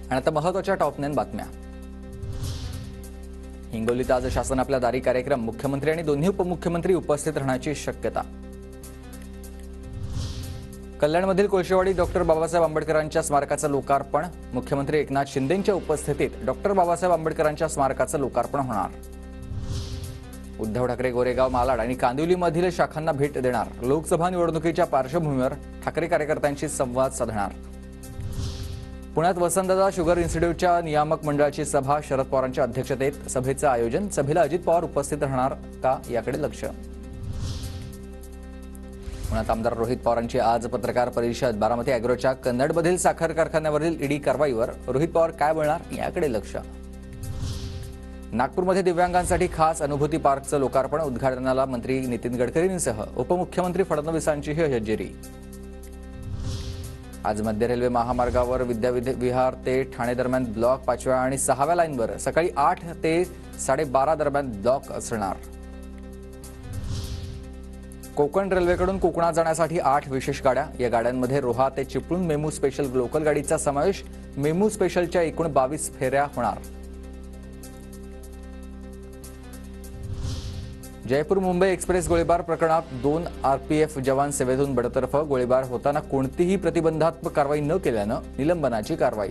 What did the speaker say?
आणि आता महत्त्वाच्या टॉप 9 बातम्या। हिंगोलीत आज शासन आपल्या दारी कार्यक्रम, मुख्यमंत्री आणि दोन्ही उपमुख्यमंत्री उपस्थित राहण्याची शक्यता। कल्याणमधील कोळशेवाडी डॉक्टर बाबासाहेब आंबेडकरांच्या स्मारकाचं लोकार्पण, मुख्यमंत्री एकनाथ शिंदेंच्या उपस्थितीत डॉक्टर बाबासाहेब आंबेडकरांच्या स्मारकाचं लोकार्पण होणार। उद्धव ठाकरे गोरेगाव, मालाड आणि कांदिवलीमधील शाखांना भेट देणार। लोकसभा निवडणुकीच्या पार्श्वभूमीवर ठाकरे कार्यकर्त्यांशी संवाद साधणार। पुण्यात वसंतदादा शुगर इन्स्टिट्यूटच्या नियामक मंडळाची सभा, शरद पवारांच्या अध्यक्षतेत सभेचं आयोजन। सभेला अजित पवार उपस्थित राहणार का, याकडे लक्ष। पुण्यात आमदार रोहित पवारांची आज पत्रकार परिषद। बारामती अॅग्रोच्या कन्नडमधील साखर कारखान्यावरील ईडी कारवाईवर रोहित पवार काय बोलणार, याकडे लक्ष। नागपूरमध्ये दिव्यांगांसाठी खास अनुभूती पार्कचं लोकार्पण, उद्घाटनाला मंत्री नितीन गडकरींसह उपमुख्यमंत्री फडणवीसांचीही हजेरी। आज मध्य रेल्वे महामार्गावर विद्याविहार ते ठाणे दरम्यान ब्लॉक 5व्या आणि 6व्या लाईनवर सकाळी 8 ते 12:30 दरम्यान ब्लॉक असणार। कोकण रेल्वेकडून कोकणात जाण्यासाठी 8 विशेष गाड्या। या गाड्यांमध्ये रोहा ते चिपळूण मेमू स्पेशल लोकल गाडीचा समावेश। मेमू स्पेशलच्या एकूण 22 फेऱ्या होणार। जयपूर मुंबई एक्सप्रेस गोळीबार प्रकरणात 2 आरपीएफ जवान सेवेतून बडतर्फ। गोळीबार होताना कोणतीही प्रतिबंधात्मक कारवाई न केल्यानं निलंबनाची कारवाई।